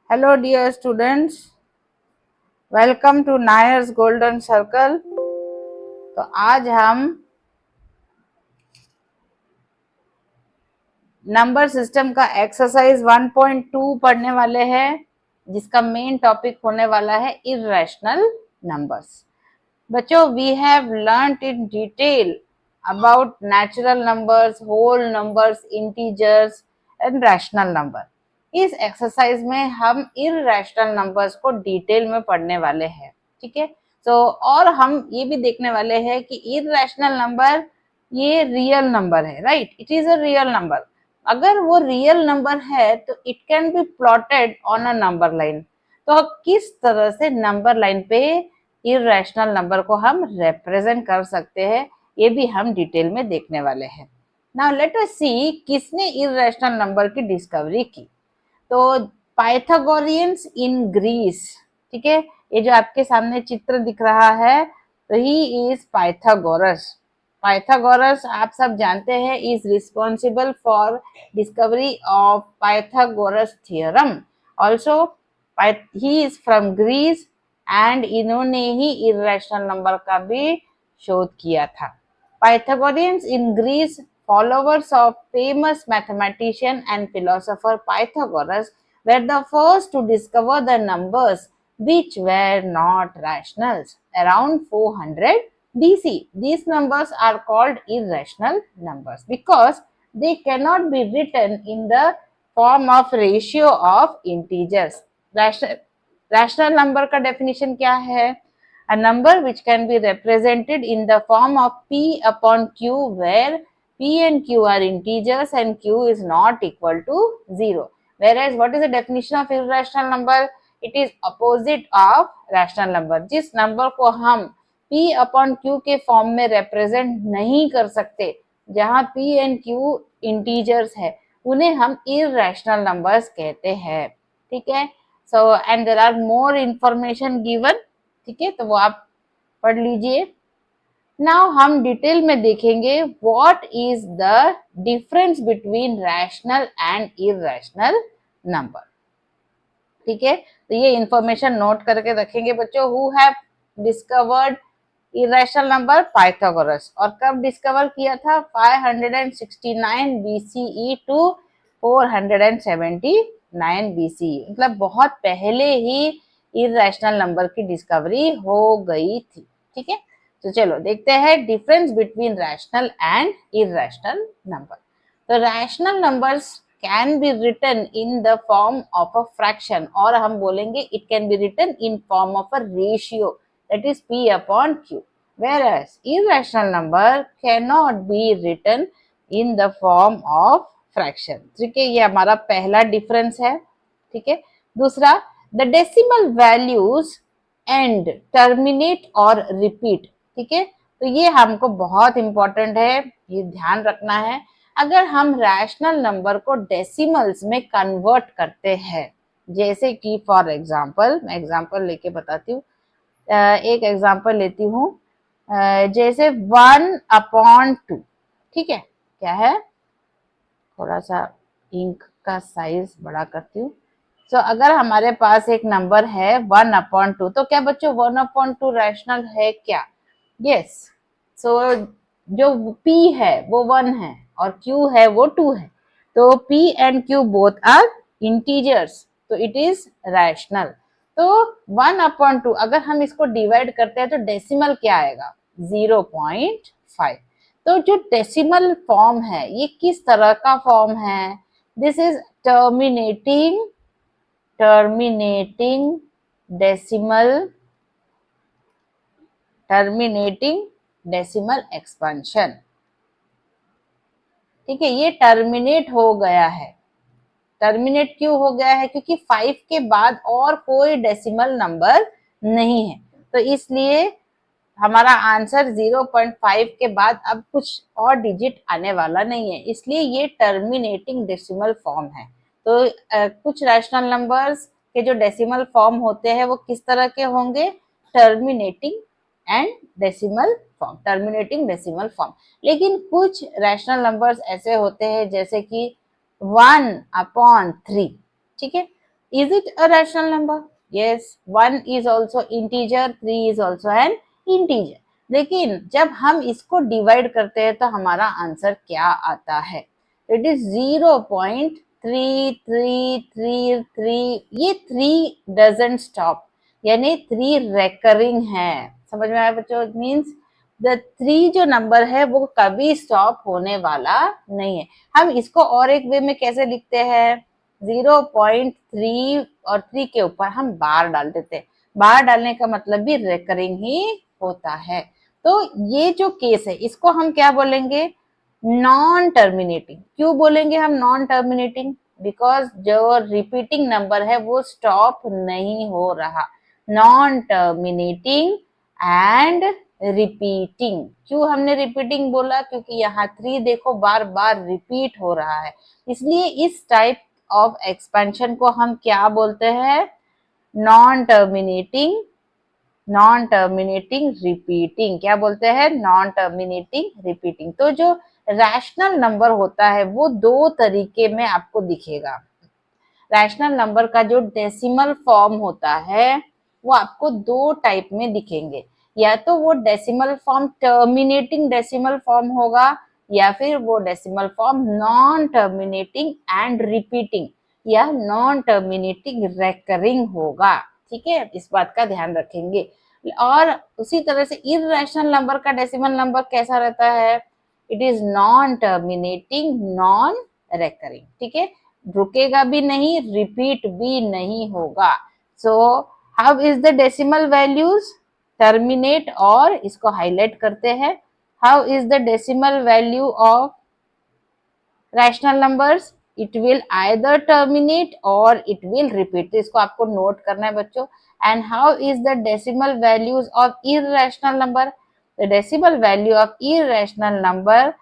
Hello dear students, welcome to Nair's golden circle. तो आज हम नंबर सिस्टम का एक्सरसाइज 1.2 पढ़ने वाले हैं, जिसका मेन टॉपिक होने वाला है इर्रेशनल नंबर्स। बच्चों, we have learned in detail about natural numbers, whole numbers, integers and rational number. इस एक्सरसाइज में हम इर्रेशनल नंबर्स को डिटेल में पढ़ने वाले हैं, ठीक है। और हम ये भी देखने वाले हैं कि इर्रेशनल नंबर ये रियल नंबर है, right? It is a real number. अगर वो रियल नंबर है तो it can B plotted on a number line. तो किस तरह से नंबर लाइन पे इर्रेशनल नंबर को हम रिप्रेजेंट कर सकते हैं, ये भी हम डिटेल में देखने वाले हैं। नाउ लेट अस सी किसने इर्रेशनल नंबर की डिस्कवरी की। तो पाइथागोरियंस इन ग्रीस, ठीक है। ये जो आपके सामने चित्र दिख रहा है, तो ही इज पाइथागोरस। पाइथागोरस आप सब जानते हैं is responsible for discovery of Pythagoras theorem. Also he is from Greece and इन्होंने ही इर्रेशनल नंबर का भी शोध किया था। Pythagoreans in Greece, followers of famous mathematician and philosopher Pythagoras, were the first to discover the numbers which were not rationals around 400 BC. These numbers are called irrational numbers because they cannot be written in the form of ratio of integers. Rational number का definition क्या है? A number which can be represented in the form of P upon Q, where P and Q are integers and Q is not equal to 0. Whereas what is the definition of irrational number? It is opposite of rational number. जिस number को हम P upon Q के form में represent नहीं कर सकते, जहाँ P and Q integers है, उन्हें हम irrational numbers कहते हैं, ठीक है। So and there are more information given, ठीक है, तो वो आप पढ़ लीजिए। नाउ हम डिटेल में देखेंगे what is the difference between rational and irrational number, ठीक है। तो ये इंफॉर्मेशन नोट करके रखेंगे बच्चों। Who have discovered irrational number? Pythagoras. और कब डिस्कवर किया था? 569 BCE टू 479 BCE, मतलब बहुत पहले ही इरेशनल नंबर की डिस्कवरी हो गई थी, ठीक है। तो चलो देखते हैं difference between rational and irrational number. तो rational numbers can be written in the form of a fraction, और हम बोलेंगे it can be written in form of a ratio, that is P upon Q, whereas irrational number cannot be written in the form of fraction, ठीक है। ये हमारा पहला difference है, ठीक है। दूसरा, the decimal values end, terminate और repeat, ठीक है। तो ये हमको बहुत इंपॉर्टेंट है, ये ध्यान रखना है। अगर हम रैशनल नंबर को डेसिमल्स में कन्वर्ट करते हैं, जैसे कि फॉर एग्जांपल, मैं एग्जांपल लेके बताती हूँ। एक एग्जांपल लेती हूँ, जैसे 1/2, ठीक है। क्या है? थोड़ा सा इंक का साइज बड़ा करती हूँ। सो अगर हमारे पास एक नंबर है 1/2, तो क्या बच्चों 1/2 रैशनल है क्या? यस। सो जो P है वो 1 है और Q है वो 2 है, तो P and Q both are integers, तो इट इज रैशनल। तो 1/2 अगर हम इसको डिवाइड करते हैं तो डेसिमल क्या आएगा? 0.5। तो जो डेसिमल फॉर्म है ये किस तरह का फॉर्म है? This is terminating decimal expansion, ठीक है। ये टर्मिनेट हो गया है। टर्मिनेट क्यों हो गया है? क्योंकि 5 के बाद और कोई डेसिमल नंबर नहीं है, तो इसलिए हमारा आंसर 0.5 के बाद अब कुछ और डिजिट आने वाला नहीं है, इसलिए ये टर्मिनेटिंग डेसिमल फॉर्म है। तो कुछ रैशनल नंबर्स के जो डेसिमल फॉर्म होते हैं वो किस तरह के होंगे? Terminating and decimal form, terminating decimal form. लेकिन कुछ रैशनल नंबर्स ऐसे होते हैं जैसे कि 1/3, ठीक है। Is it a rational number? Yes, 1 is also integer, 3 is also an integer. लेकिन जब हम इसको डिवाइड करते हैं तो हमारा आंसर क्या आता है? इट इज 0.3333, ये 3 डजंट स्टॉप, यानी 3 रेकरिंग है। समझ में आया बच्चों? इट मीन्स द 3 जो नंबर है वो कभी स्टॉप होने वाला नहीं है। हम इसको और एक वे में कैसे लिखते हैं? 0.3 और 3 के ऊपर हम बार डाल देते हैं। बार डालने का मतलब भी रेकरिंग ही होता है। तो ये जो केस है इसको हम क्या बोलेंगे? Non terminating. क्यों बोलेंगे हम नॉन टर्मिनेटिंग? बिकॉज जो रिपीटिंग नंबर है वो स्टॉप नहीं हो रहा। Non terminating and repeating. क्यों हमने रिपीटिंग बोला? क्योंकि यहाँ 3 देखो बार बार रिपीट हो रहा है, इसलिए इस टाइप ऑफ एक्सपेंशन को हम क्या बोलते हैं? Non terminating, non terminating repeating. क्या बोलते हैं? Non terminating repeating. तो जो रैशनल नंबर होता है वो 2 तरीके में आपको दिखेगा। रैशनल नंबर का जो डेसिमल फॉर्म होता है वो आपको 2 टाइप में दिखेंगे। या तो वो decimal form terminating decimal form होगा, या फिर वो decimal form non terminating and repeating या नॉन टर्मिनेटिंग रेकरिंग होगा। ठीक है, इस बात का ध्यान रखेंगे। और उसी तरह से इर्रेशनल नंबर का डेसिमल नंबर कैसा रहता है? It is non terminating non recurring. ठीक है, रुकेगा भी नहीं, रिपीट भी नहीं होगा। So how is the decimal values? Terminate, और इसको हाईलाइट करते हैं। How is the decimal value of rational numbers? It will either terminate और इट विल रिपीट। तो इसको आपको नोट करना है बच्चों। And how is the decimal values of irrational number? The decimal value of irrational number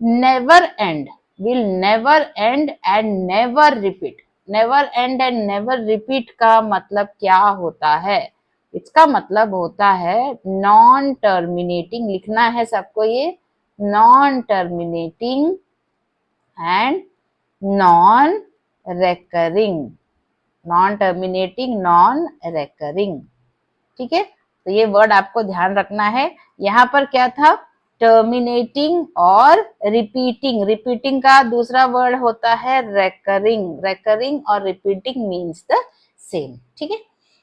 never end, will never end and never repeat. never end and never repeat का मतलब क्या होता है? इसका मतलब होता है नॉन टर्मिनेटिंग। लिखना है सबको ये, non terminating and non recurring. Non terminating non recurring. ठीक है, तो ये वर्ड आपको ध्यान रखना है। यहाँ पर क्या था? टर्मिनेटिंग और रिपीटिंग। रिपीटिंग का दूसरा वर्ड होता है रेकरिंग। रेकरिंग और रिपीटिंग मीन्स द सेम। ठीक है,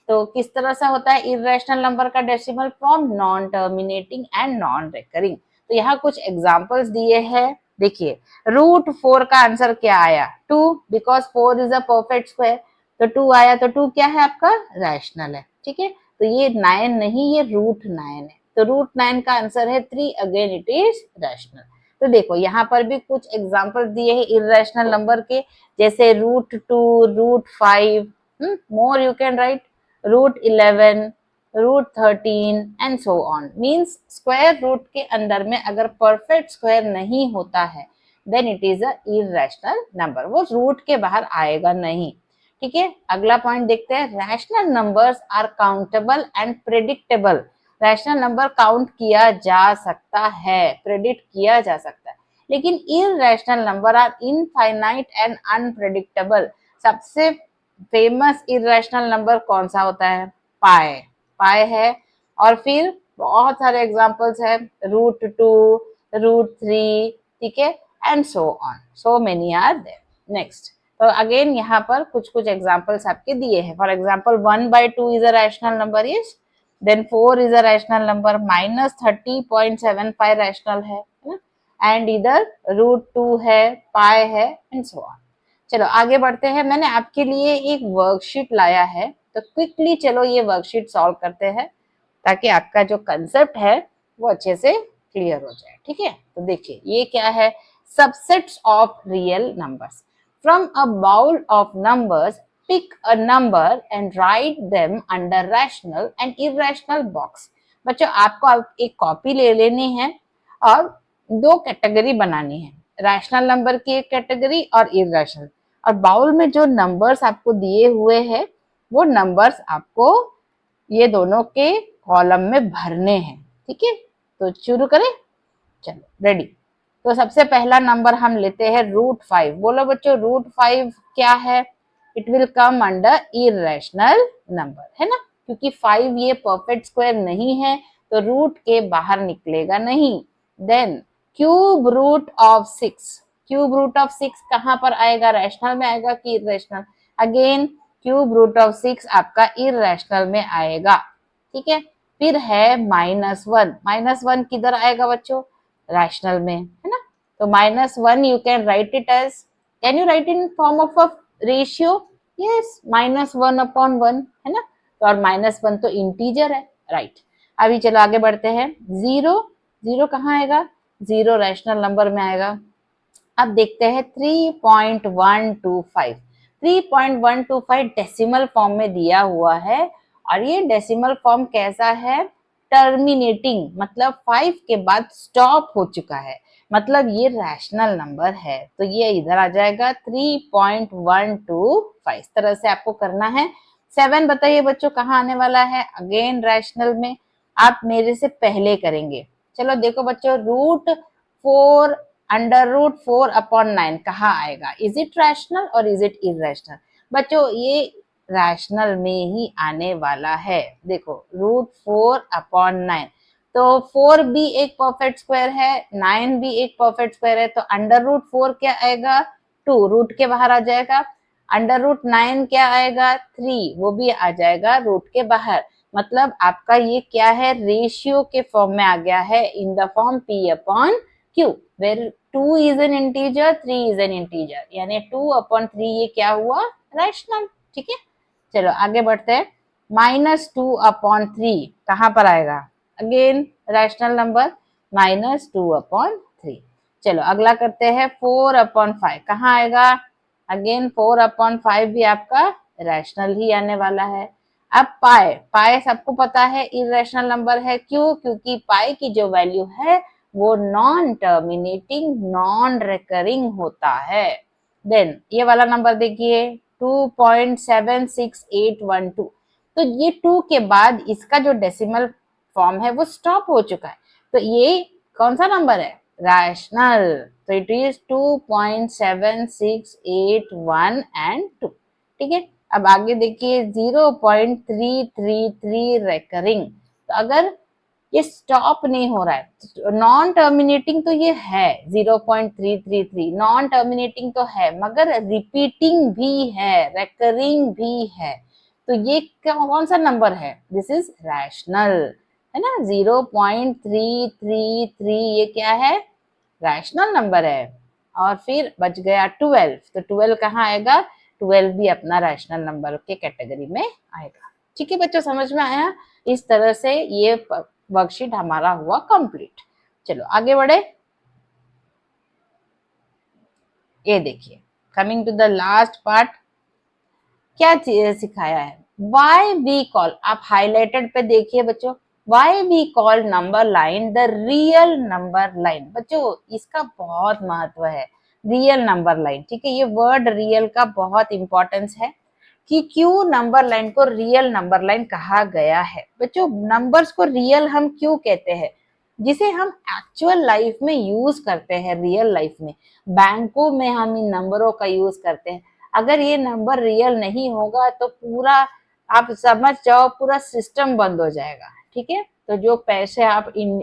तो किस तरह से होता है इर्रेशनल नंबर का decimal form? Non terminating and non recurring. तो यहाँ कुछ एग्जांपल्स दिए हैं, देखिए। √4 का आंसर क्या आया? 2, because 4 is a perfect square. तो 2 आया, तो 2 क्या है आपका? रैशनल है। ठीक है, तो ये 9 नहीं, ये √9 है। तो √9 का आंसर है 3, अगेन इट इज रैशनल। तो देखो यहाँ पर भी कुछ एग्जांपल दिए हैं इर्रेशनल नंबर के, जैसे √2, √5, more you can write, √11, √13 and so on. Means square root के अंदर में अगर परफेक्ट स्क्वायर नहीं होता है then it is a irrational number, वो रूट के बाहर आएगा नहीं। ठीक है, अगला पॉइंट देखते हैं। Rational numbers are countable and predictable. Rational number count किया जा सकता है, प्रेडिक्ट किया जा सकता है, लेकिन irrational number are infinite and unpredictable. सबसे फेमस इररेशनल नंबर कौन सा होता है? पाई। पाई है, और फिर बहुत सारे एग्जांपल्स है, √2, √3, ठीक है, and so on, so many are there. Next, तो अगेन यहाँ पर कुछ कुछ एग्जांपल्स आपके दिए हैं। For example 1/2 is a rational number, is then 4 is a rational number, -30.75 rational है ना, एंड इधर √2 है, पाई है, एंड सो ऑन। चलो आगे बढ़ते हैं। मैंने आपके लिए एक वर्कशीट लाया है, तो क्विकली चलो ये वर्कशीट सॉल्व करते हैं ताकि आपका जो कंसेप्ट है वो अच्छे से क्लियर हो जाए। ठीक है, तो देखिए ये क्या है? Subsets of real numbers. From a bowl of numbers pick a number and write them under rational and irrational box. बच्चों आपको एक कॉपी ले लेनी है और 2 कैटेगरी बनानी है, रैशनल नंबर की एक कैटेगरी और इररेशनल। और बाउल में जो नंबर्स आपको दिए हुए हैं वो नंबर्स आपको ये दोनों के कॉलम में भरने हैं। ठीक है, तो शुरू करें, चलो रेडी। तो सबसे पहला नंबर हम लेते हैं √5। बोलो बच्चों √5 क्या है? It will come under irrational number, है ना, क्योंकि 5 ये परफेक्ट स्क्वायर नहीं है तो रूट के बाहर निकलेगा नहीं। Then cube root of 6, cube root of 6 कहां पर आएगा, रैशनल में आएगा कि irrational? Again cube root of 6 आपका इरेशनल में आएगा, ठीक है। फिर है -1, -1 किधर आएगा बच्चों, रैशनल में, है ना। तो -1 you can write it as, can you write in form of a ratio, yes, -1/1, है ना। तो और -1 तो इंटीजर है, राइट। अभी चलो आगे बढ़ते हैं। जीरो, जीरो कहाँ आएगा, जीरो रैशनल नंबर में आएगा। अब देखते हैं 3.125, 3.125 डेसिमल फॉर्म में दिया हुआ है और ये डेसिमल फॉर्म कैसा है, टर्मिनेटिंग, मतलब 5 के बाद स्टॉप हो चुका है, मतलब ये रैशनल नंबर है, तो ये इधर आ जाएगा 3.125। इस तरह से आपको करना है। 7 बताइए बच्चों कहाँ आने वाला है, अगेन रैशनल में, आप मेरे से पहले करेंगे। चलो देखो बच्चों, √4 √4/9 कहाँ आएगा, इज इट रैशनल और इज इट इरेशनल? बच्चों ये रैशनल में ही आने वाला है। देखो √4/9, तो 4 भी एक परफेक्ट स्क्वायर है, 9 भी एक परफेक्ट स्क्वायर है, तो √4 क्या आएगा, 2, रूट के बाहर आ जाएगा। √9 क्या आएगा, 3, वो भी आ जाएगा रूट के बाहर। मतलब आपका ये क्या है, रेशियो के फॉर्म में आ गया है, in the form P/Q, where 2 is an integer, 3 is an integer, यानी 2/3 ये क्या हुआ, रैशनल, ठीक है। चलो आगे बढ़ते हैं। -2/3 कहाँ पर आएगा, अगेन रैशनल नंबर, -2/3। चलो अगला करते हैं 4/5 कहाँ आएगा, अगेन 4/5 भी आपका रैशनल ही आने वाला है। अब पाई, पाई सबको पता है इरेशनल नंबर है, क्यों, क्योंकि पाई की जो वैल्यू है वो नॉन टर्मिनेटिंग, नॉन रिकरिंग होता है। देन ये वाला नंबर देखिए 2.76812, तो ये 2 के बाद इसका जो डेसिमल फॉर्म है वो स्टॉप हो चुका है, तो ये कौन सा नंबर है, रैशनल, तो इट इज 2.7681 एंड 2, ठीक है। अब आगे देखिए 0.333 रेकरिंग, तो अगर ये स्टॉप नहीं हो रहा है, नॉन टर्मिनेटिंग तो ये है, 0.333 नॉन टर्मिनेटिंग तो है, मगर रिपीटिंग भी है, रेकरिंग भी है, तो ये कौन सा नंबर है, दिस इज रैशनल, है ना। 0.333 ये क्या है, रैशनल नंबर है। और फिर बच गया 12, तो 12 कहाँ आएगा, 12 भी अपना रैशनल नंबर के कैटेगरी में आएगा, ठीक है बच्चों, समझ में आया। इस तरह से ये वर्कशीट हमारा हुआ कंप्लीट। चलो आगे बढ़े, ये देखिए, coming to the last part, क्या सिखाया है, वाई वी कॉल, आप हाईलाइटेड पे देखिए बच्चों, why we call number line the real number line, बच्चों इसका बहुत महत्व है, रियल नंबर लाइन, ठीक है, ये वर्ड रियल का बहुत इंपॉर्टेंस है कि क्यों नंबर लाइन को रियल नंबर लाइन कहा गया है। बच्चों नंबर्स को रियल हम क्यों कहते हैं, जिसे हम एक्चुअल लाइफ में यूज करते हैं, रियल लाइफ में, बैंकों में हम इन नंबरों का यूज करते हैं, अगर ये नंबर रियल नहीं होगा तो पूरा, आप समझ जाओ, पूरा सिस्टम बंद हो जाएगा, ठीक है। तो जो पैसे आप इन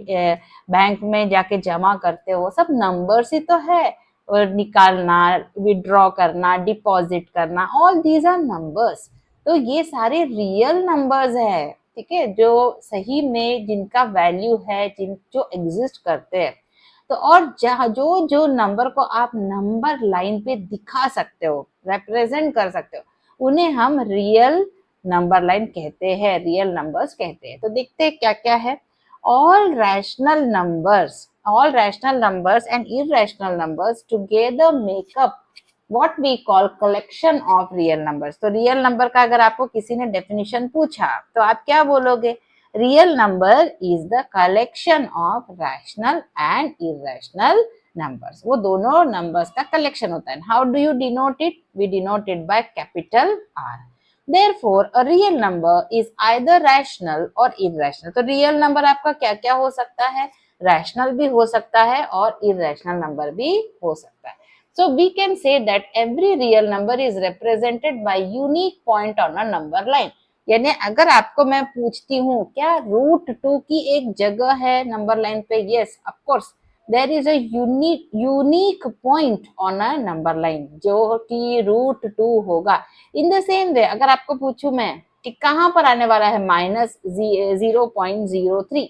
बैंक में जाके जमा करते हो सब नंबर्स ही तो है, और निकालना, विड्रॉ करना, डिपॉजिट करना, ऑल दीज आर नंबर्स, तो ये सारे रियल नंबर्स है, ठीक है, जो सही में जिनका वैल्यू है, जिन जो एग्जिस्ट करते हैं। तो और जहाँ जो जो नंबर को आप नंबर लाइन पे दिखा सकते हो, रिप्रेजेंट कर सकते हो, उन्हें हम रियल नंबर लाइन कहते हैं, रियल नंबर्स कहते हैं। तो देखते हैं क्या क्या है। All rational numbers, all rational numbers and irrational numbers together make up what we call collection of real numbers। तो real number का अगर आपको किसी ने definition पूछा तो आप क्या बोलोगे, real number is the collection of rational and irrational numbers। वो दोनों numbers का collection होता है। how do you denote it, we denote it by capital R। Therefore a real number is either rational or irrational। तो real number आपका क्या क्या हो सकता है, रैशनल भी हो सकता है और इरेशनल नंबर भी हो सकता है। So we can say that every real number is represented by unique point on a number line. यानी अगर आपको मैं पूछती हूँ क्या √2 की एक जगह है नंबर लाइन पे, yes of course there is a unique point on a number line जो कि √2 होगा. इन द सेम वे अगर आपको पूछूं मैं कि कहाँ पर आने वाला है -0.03,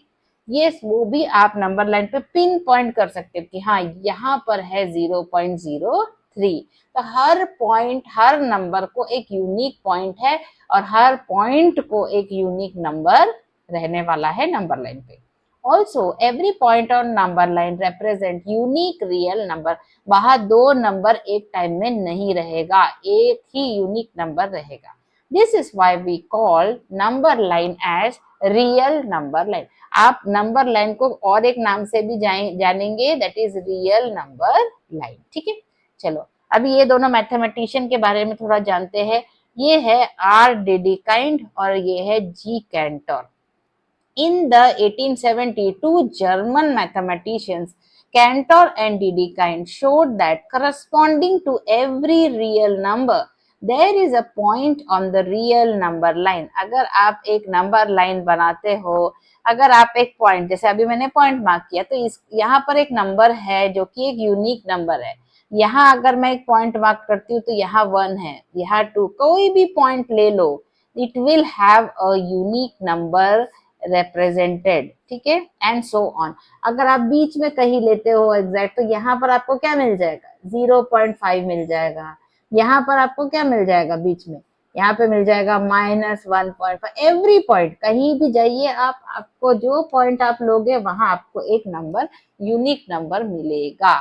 यस वो भी आप नंबर लाइन पे पिन पॉइंट कर सकते हो कि हाँ यहाँ पर है 0.03. तो हर पॉइंट हर नंबर को एक यूनिक पॉइंट है और हर पॉइंट को एक यूनिक नंबर रहने वाला है नंबर लाइन पे. Also every point on number line represent unique real number. वहां दो नंबर एक टाइम में नहीं रहेगा, एक ही यूनिक नंबर रहेगा. This is why we call number line as real number line. आप नंबर लाइन को और एक नाम से भी जानेंगे, that is real number line. ठीक है, चलो अभी ये दोनों मैथमेटिशियन के बारे में थोड़ा जानते हैं. ये है आर डेडिकाइंड और ये है जी canter. In the 1872, German mathematicians Cantor and Dedekind showed that corresponding to every real number, there is a point on the real number line. अगर आप एक नंबर लाइन बनाते हो, अगर आप एक पॉइंट, जैसे अभी मैंने पॉइंट मार्क किया तो इस यहाँ पर एक नंबर है जो कि एक यूनिक नंबर है. यहाँ अगर मैं एक पॉइंट मार्क करती हूँ तो यहाँ 1 है, यहाँ 2, कोई भी पॉइंट ले लो, it will have a unique number represented. ठीक है, एंड सो ऑन. अगर आप बीच में कहीं लेते हो एग्जैक्ट तो यहाँ पर आपको क्या मिल जाएगा 0.5 मिल जाएगा. यहाँ पर आपको क्या मिल जाएगा बीच में, यहाँ पे मिल जाएगा -1.5. एवरी पॉइंट कहीं भी जाइए आप, आपको जो पॉइंट आप लोगे वहां आपको एक नंबर यूनिक नंबर मिलेगा.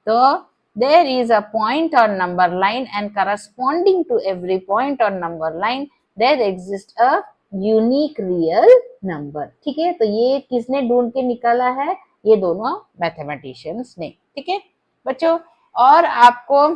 तो there is a point on number line and corresponding to every point on number line there exists a unique real number. ठीक है, तो ये किसने ढूंढ के निकाला है, ये दोनों मैथमेटिशियंस ने. ठीक है बच्चों, और आपको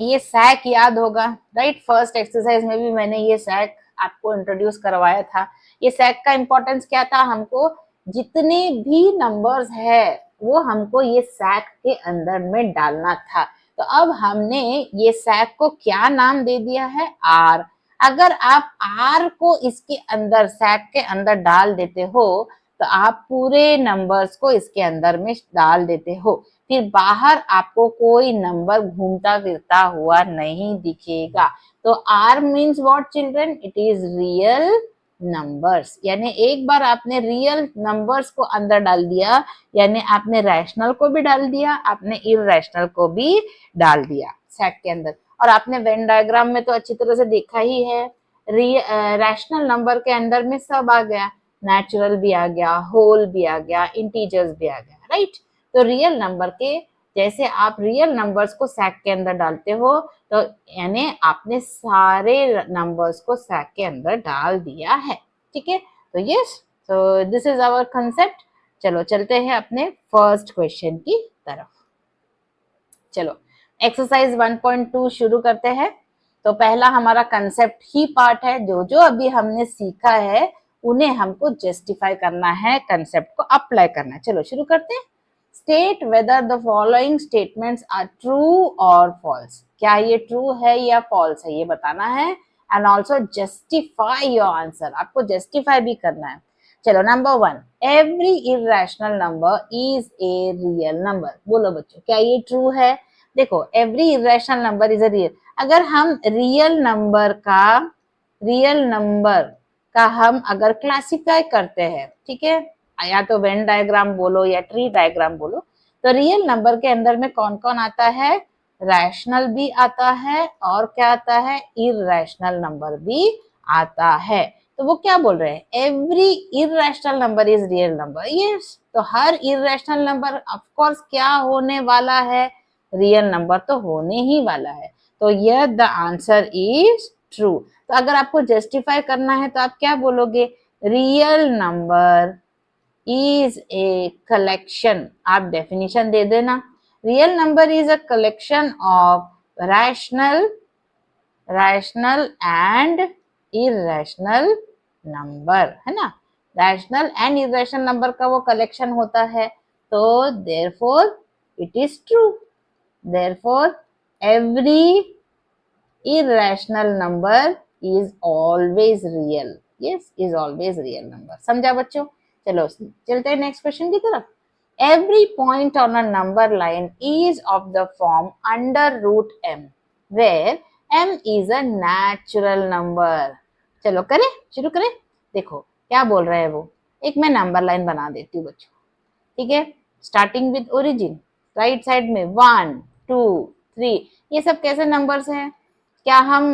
ये सैक याद होगा, राइट. फर्स्ट एक्सरसाइज में भी मैंने ये सैक आपको इंट्रोड्यूस करवाया था. ये सैक का इंपॉर्टेंस क्या था, हमको जितने भी नंबर्स है वो हमको ये सैक के अंदर में डालना था. तो अब हमने ये सैक को क्या नाम दे दिया है, आर. अगर आप आर को इसके अंदर सैक के अंदर डाल देते हो तो आप पूरे नंबर्स को इसके अंदर में डाल देते हो, फिर बाहर आपको कोई नंबर घूमता फिरता हुआ नहीं दिखेगा. तो R means what children, it is real numbers. यानी एक बार आपने रियल नंबर्स को अंदर डाल दिया, यानी आपने रैशनल को भी डाल दिया, आपने इररेशनल को भी डाल दिया सेट के अंदर. और आपने वेन डायग्राम में तो अच्छी तरह से देखा ही है, रैशनल नंबर के अंदर में सब आ गया, नेचुरल भी आ गया, होल भी आ गया, इंटीजर्स भी आ गया, राइट. तो रियल नंबर के जैसे आप रियल नंबर्स को सैक के अंदर डालते हो तो यानी आपने सारे नंबर्स को सैक के अंदर डाल दिया है. ठीक है, तो यस, तो दिस इज आवर कंसेप्ट. चलो चलते हैं अपने फर्स्ट क्वेश्चन की तरफ. चलो एक्सरसाइज 1.2 शुरू करते हैं. तो पहला हमारा कंसेप्ट ही पार्ट है, जो जो अभी हमने सीखा है उन्हें हमको जस्टिफाई करना है, कंसेप्ट को अप्लाई करना है. चलो शुरू करते हैं. State whether the following statements are true और फॉल्स. क्या ये ट्रू है या फॉल्स है ये बताना है. And also justify your answer, आपको जस्टिफाई भी करना है. चलो number 1, every irrational number is a real number. बोलो बच्चों क्या ये ट्रू है. देखो every irrational number is a real. अगर हम रियल नंबर का हम अगर क्लासिफाई करते हैं, ठीक है, या तो वेन डायग्राम बोलो या ट्री डायग्राम बोलो, तो रियल नंबर के अंदर में कौन कौन आता है, रैशनल भी आता है और क्या आता है, इररेशनल नंबर भी आता है. तो वो क्या बोल रहे हैं, every irrational number is real number. Yes, तो हर इररेशनल नंबर ऑफ कोर्स क्या होने वाला है, रियल नंबर तो होने ही वाला है. तो यह द आंसर इज ट्रू. तो अगर आपको जस्टिफाई करना है तो आप क्या बोलोगे, real number is a collection. आप डेफिनेशन दे देना. Real number is a collection of rational and irrational number, है ना. रैशनल एंड इररेशनल नंबर का वो कलेक्शन होता है. तो therefore it is true. therefore every irrational number is always real. yes, is always real number. समझा बच्चों? चलो चलते हैं नेक्स्ट क्वेश्चन की तरफ. Every point on a number line is of the form under root m, where m is a natural number. चलो करें, शुरू करें. देखो क्या बोल रहा है वो. एक मैं नंबर लाइन बना देती हूँ बच्चों. ठीक है, starting with origin, right side में 1 2 3. ये सब कैसे नंबर्स हैं? क्या हम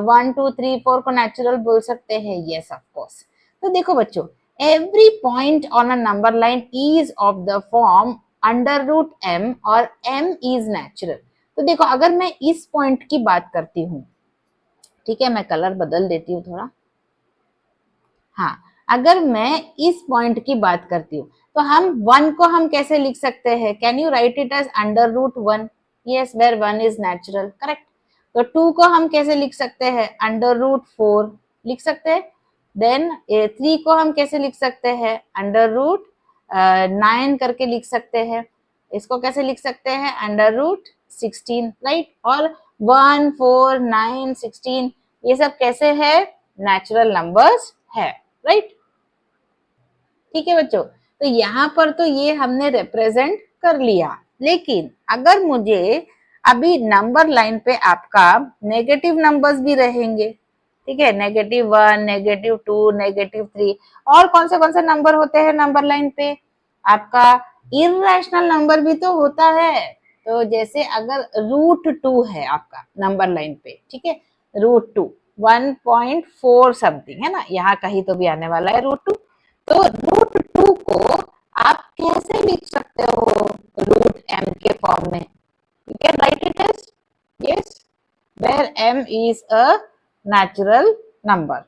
1 2 3 4 को नेचुरल बोल सकते हैं? Yes of course. तो देखो बच्चों, every point on a number line is of the form under root m और m इज नेचुरल. तो देखो अगर मैं इस पॉइंट की बात करती हूँ, ठीक है, मैं कलर बदल देती हूँ थोड़ा. हाँ, अगर मैं इस पॉइंट की बात करती हूँ तो हम 1 को हम कैसे लिख सकते हैं? Can you write it as under root 1? Yes, where 1 is natural, correct. तो 2 को हम कैसे लिख सकते हैं? अंडर रूट 4 लिख सकते हैं. देन 3 को हम कैसे लिख सकते हैं? अंडर रूट 9 करके लिख सकते हैं. इसको कैसे लिख सकते हैं? Under root 16, right. और 1 4 9 16 ये सब कैसे है? नेचुरल नंबर्स है, राइट. ठीक है बच्चों, तो यहाँ पर तो ये हमने रिप्रेजेंट कर लिया. लेकिन अगर मुझे अभी नंबर लाइन पे आपका नेगेटिव नंबर्स भी रहेंगे, ठीक है, -1 -2 -3, और कौन से नंबर होते हैं नंबर लाइन पे? आपका इररेशनल नंबर भी तो होता है. तो जैसे अगर √2 है आपका नंबर लाइन पे, ठीक है, √2 1.4 समथिंग है ना, यहाँ कहीं तो भी आने वाला है √2. तो √2 को आप कैसे लिख सकते हो? √m के फॉर्म में. You can write it as, yes, where m is a natural number.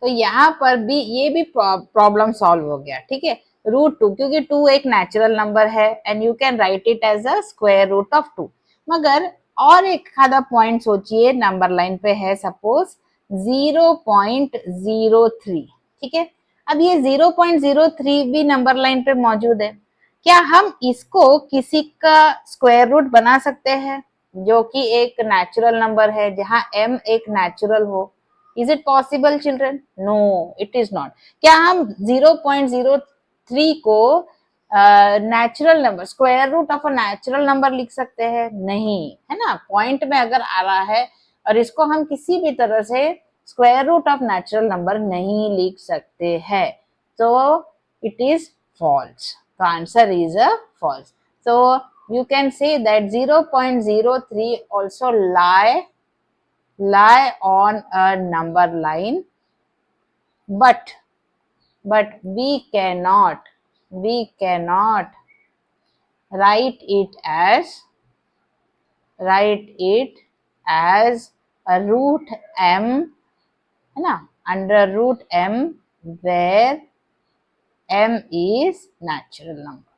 तो यहाँ पर भी ये भी प्रॉब्लम सॉल्व हो गया. ठीक है, √2 क्योंकि 2 एक नेचुरल नंबर है and you can write it as a square root of 2. मगर और एक आधा पॉइंट सोचिए, नंबर लाइन पे है सपोज 0.03. ठीक है, अब ये 0.03 भी नंबर लाइन पे मौजूद है. क्या हम इसको किसी का स्क्वायर रूट बना सकते हैं जो कि एक नेचुरल नंबर है, जहां m एक नेचुरल हो? Is it possible children? No, it is not. क्या हम 0.03 को natural number, square root of a natural number लिख सकते हैं? नहीं, है ना. पॉइंट में अगर आ रहा है और इसको हम किसी भी तरह से square root of natural number नहीं लिख सकते हैं, तो इट इज फॉल्स. तो answer is a false. So you can say that 0.03 also lie on a number line, but we cannot write it as a root m, है ना, under root m, where m is natural number.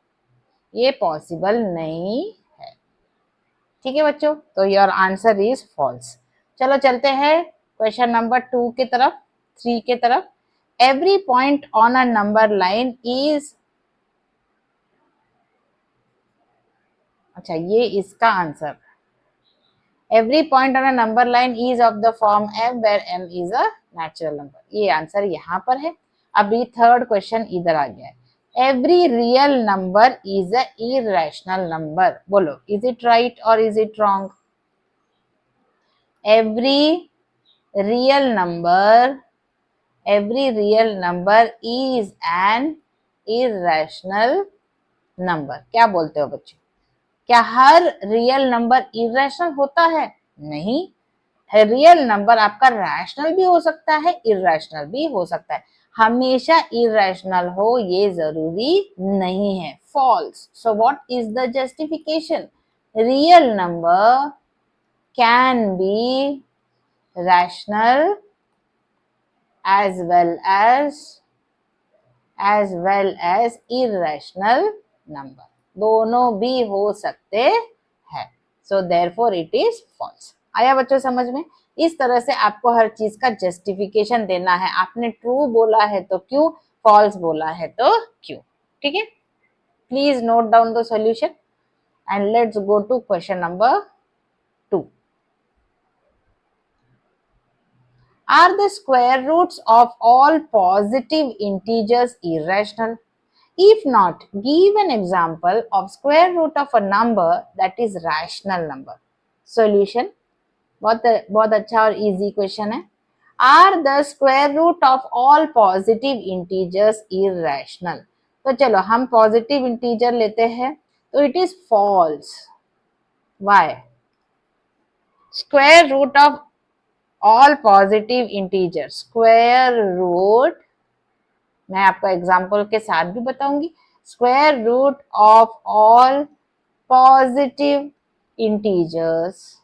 ये possible नहीं है. ठीक है बच्चों, तो your answer is false. चलो चलते हैं क्वेश्चन नंबर 2 की तरफ, 3 की तरफ. Every point on a number line is, अच्छा ये इसका answer, every point on a number line is of the form m where m is a natural number. ये आंसर यहाँ पर है. अभी थर्ड क्वेश्चन इधर आ गया है. Every real number is a irrational number. बोलो, इज इट राइट और is it wrong? every real number is an irrational number. क्या बोलते हो बच्चों? क्या हर रियल नंबर इरेशनल होता है? नहीं. रियल नंबर आपका रैशनल भी हो सकता है, इरेशनल भी हो सकता है. हमेशा इरेशनल हो ये जरूरी नहीं है. False. So what is the justification? Real number can be rational as well as irrational number. दोनों भी हो सकते हैं. So therefore it is false. आया बच्चों समझ में? इस तरह से आपको हर चीज का जस्टिफिकेशन देना है. आपने ट्रू बोला है तो क्यों, फॉल्स बोला है तो क्यों. ठीक है, please note down the solution. And let's go to question number 2. Are the square roots of all positive integers irrational? If not, give an example of square root of a number that is rational number. Solution. बहुत अच्छा और easy question है. Are the square root of all positive integers irrational? तो चलो हम positive integer लेते हैं, तो it is false. Why? Square root of all positive integers, square root, मैं आपको एग्जाम्पल के साथ भी बताऊंगी, square root of all positive integers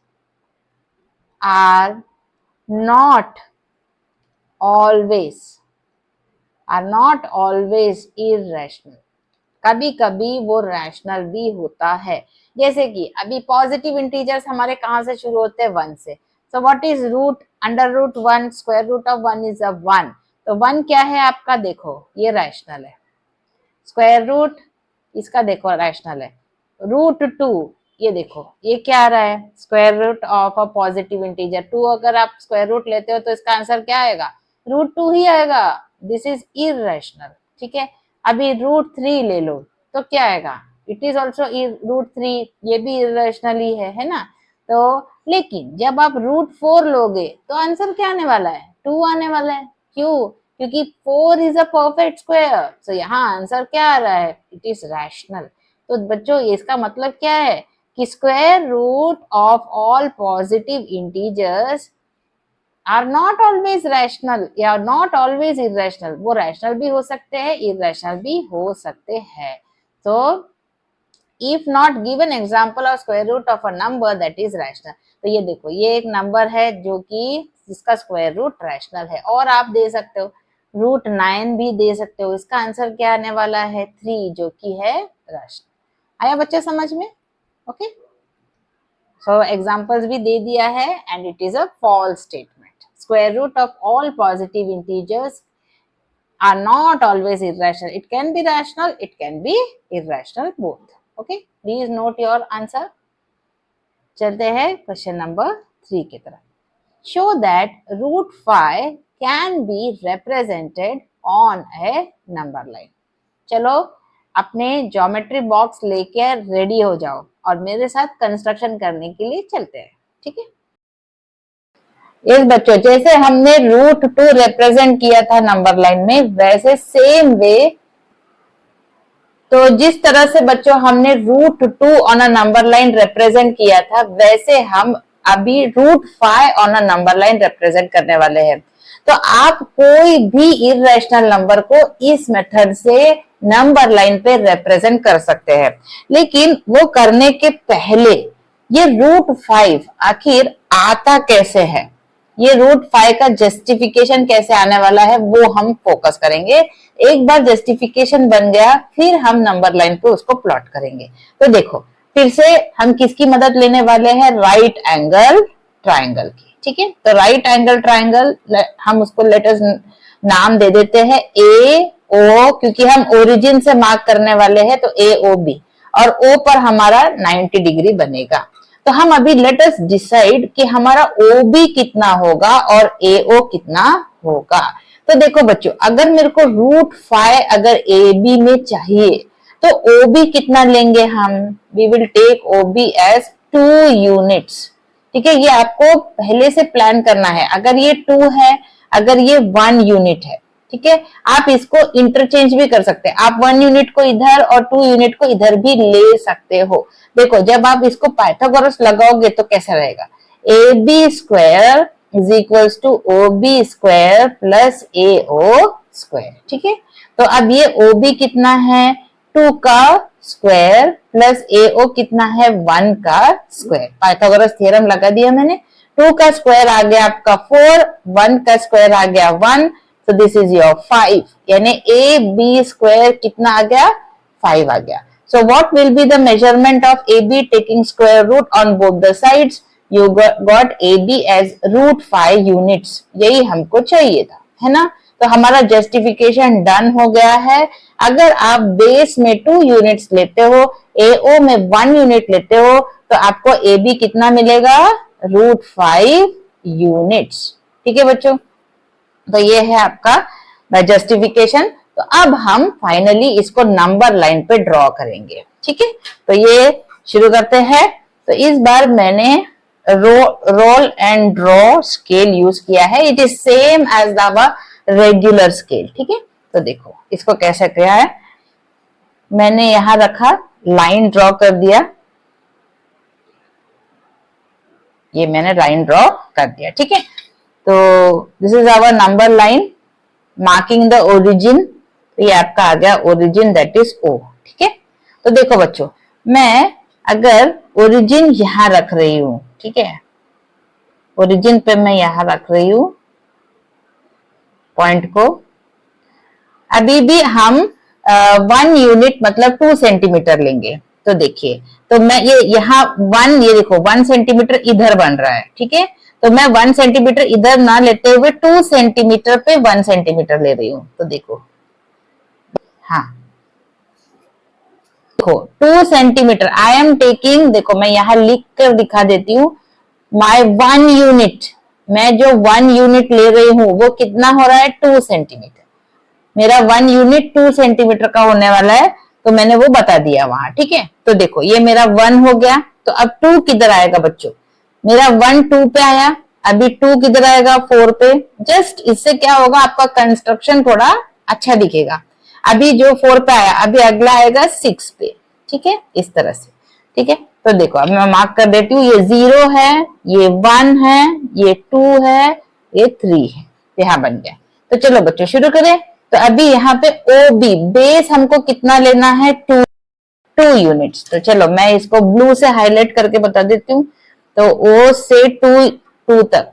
are not always irrational. कभी कभी वो रैशनल भी होता है. जैसे कि अभी पॉजिटिव इंटीजर्स हमारे कहां से शुरू होते हैं? 1 से. So what is root under root 1? Square root of 1 is a 1. तो 1 क्या है आपका? देखो ये रैशनल है. स्क्वायर रूट इसका देखो रैशनल है. रूट 2 ये देखो ये क्या आ रहा है? Square root of a positive integer 2. अगर आप स्क्वायर रूट लेते हो तो इसका आंसर क्या आएगा? रूट 2 ही आएगा. This is irrational. ठीक है. अभी रूट 3 ले लो तो क्या आएगा? It is also root 3. ये भी इररेशनल ही है ना. तो लेकिन जब आप रूट 4 लोगे तो आंसर क्या आने वाला है? 2 आने वाला है. क्यों? क्योंकि 4 is a perfect square. So यहाँ आंसर क्या आ रहा है? It is rational. तो बच्चों इसका मतलब क्या है कि square root of all positive integers are not always rational या नॉट ऑलवेज इररेशनल. वो रैशनल भी हो सकते हैं, इररेशनल भी हो सकते हैं. तो if not give an example of square root of a number that is rational. तो ये देखो ये एक नंबर है जो कि जिसका स्क्वायर रूट रैशनल है. और आप दे सकते हो रूट 9 भी दे सकते हो. इसका आंसर क्या आने वाला है? 3 जो कि है रैशनल. आया बच्चे समझ में? ओके. सो एग्जांपल्स भी दे दिया है and it is a false statement. Square root of all positive integers are not always irrational. It can be rational, it can be irrational both. Okay, please note your answer. चलते हैं question number 3 की तरफ. Show that root 5 can be represented on a number line. चलो अपने geometry box लेके ready हो जाओ और मेरे साथ कंस्ट्रक्शन करने के लिए चलते हैं. ठीक है. इस बच्चों जैसे हमने रूट 2 रिप्रेजेंट किया था नंबर लाइन में, वैसे सेम वे तो जिस तरह से बच्चों हमने root 2 on a number line represent किया था, वैसे हम अभी root 5 on a number line represent करने वाले हैं. तो आप कोई भी इररेशनल नंबर को इस मेथड से नंबर लाइन पे रिप्रेजेंट कर सकते हैं. लेकिन वो करने के पहले ये रूट 5 आखिर आता कैसे है, ये रूट 5 का जस्टिफिकेशन कैसे आने वाला है, वो हम फोकस करेंगे. एक बार जस्टिफिकेशन बन गया फिर हम नंबर लाइन पे उसको प्लॉट करेंगे. तो देखो फिर से हम किसकी मदद लेने वाले हैं? राइट एंगल ट्राइंगल की. ठीक है. तो राइट एंगल ट्राइंगल हम उसको लेटर्स नाम दे देते हैं ए ओ, क्योंकि हम ओरिजिन से मार्क करने वाले हैं. तो ए ओ बी और ओ पर हमारा 90 डिग्री बनेगा. तो हम अभी लेट अस डिसाइड कि हमारा ओ बी कितना होगा और ए ओ कितना होगा. तो देखो बच्चों अगर मेरे को रूट 5 अगर ए बी में चाहिए तो ओ बी कितना लेंगे हम? We will take O B as 2 units. ठीक है. ये आपको पहले से प्लान करना है. अगर ये 2 है, अगर ये 1 यूनिट है, ठीक है, आप इसको इंटरचेंज भी कर सकते हैं. आप 1 यूनिट को इधर और 2 यूनिट को इधर भी ले सकते हो. देखो जब आप इसको पाइथागोरस लगाओगे तो कैसा रहेगा? A B square is equals to O B square plus A O square. ठीक है. तो अब ये ओ बी कितना है? 2 का स्क्वायर प्लस ए ओ कितना है? 1 का स्क्वायर. पाइथागोरस थ्योरम लगा दिया मैंने. 2 का स्क्वायर आ गया आपका 4, 1 का स्क्वायर आ गया 1. So this is your 5. यानी a b square कितना आ गया? 5 आ गया. So what will be the measurement of AB taking square root on both the sides? You got AB as root 5 units. यही हमको चाहिए था, है ना. तो हमारा जस्टिफिकेशन डन हो गया है। अगर आप बेस में 2 यूनिट्स लेते हो, एओ में 1 यूनिट लेते हो, तो आपको ए बी कितना मिलेगा, √5 यूनिट्स। ठीक है बच्चों, तो ये है आपका जस्टिफिकेशन। तो अब हम फाइनली इसको नंबर लाइन पे ड्रॉ करेंगे। ठीक है, तो ये शुरू करते हैं। तो इस बार मैंने roll and draw scale use किया है। It is same as the regular scale. ठीक है, तो देखो इसको कैसे किया है। मैंने यहां रखा, लाइन ड्रॉ कर दिया, ये मैंने लाइन ड्रॉ कर दिया। ठीक है, तो this is our number line marking the origin. तो ये आपका आ गया ओरिजिन, दैट इज ओ। ठीक है, तो देखो बच्चों, मैं अगर ओरिजिन यहां रख रही हूं, ठीक है, ओरिजिन पे मैं यहां रख रही हूं पॉइंट को, अभी भी हम 1 यूनिट मतलब 2 सेंटीमीटर लेंगे। तो देखिए, तो मैं ये यहाँ 1, ये देखो 1 सेंटीमीटर इधर बन रहा है। ठीक है, तो मैं 1 सेंटीमीटर इधर ना लेते हुए 2 सेंटीमीटर पे 1 सेंटीमीटर ले रही हूँ। तो देखो, हाँ देखो 2 सेंटीमीटर आई एम टेकिंग, देखो मैं यहाँ लिख कर दिखा देती हूँ, माई 1 यूनिट, मैं जो 1 यूनिट ले रही हूँ वो कितना हो रहा है, 2 सेंटीमीटर। मेरा 1 यूनिट 2 सेंटीमीटर का होने वाला है, तो मैंने वो बता दिया वहां। ठीक है, तो देखो ये मेरा 1 हो गया, तो अब 2 किधर आएगा बच्चों, मेरा 1 2 पे आया, अभी 2 किधर आएगा, 4 पे। जस्ट इससे क्या होगा, आपका कंस्ट्रक्शन थोड़ा अच्छा दिखेगा। अभी जो 4 पे आया, अभी अगला आएगा 6 पे। ठीक है, इस तरह से। ठीक है, तो देखो अब मैं मार्क कर देती हूँ, ये 0 है, ये 1 है, ये 2 है, ये 3 है, यहाँ बन गया। तो चलो बच्चों शुरू करें। तो अभी यहाँ पे ओ बी बेस हमको कितना लेना है, 2 यूनिट्स। तो चलो मैं इसको ब्लू से हाईलाइट करके बता देती हूँ। तो ओ से 2 तक